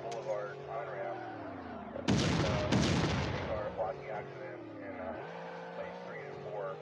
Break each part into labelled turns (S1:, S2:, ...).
S1: Boulevard on ramp. Car blocking accident in lane 3 and 4.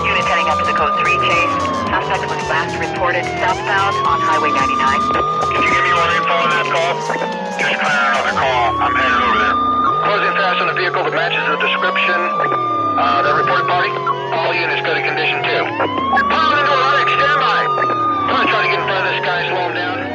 S2: Unit heading up to the code 3 chase. Suspect was last reported southbound on Highway 99.
S3: Can you give me more info on that call? Just clearing another call. I'm headed over there. Closing fast on a vehicle that matches the description. That reported party? All units go to condition 2. Pilot into a running, stand by. I'm gonna try to get in front of this guy, slow him down.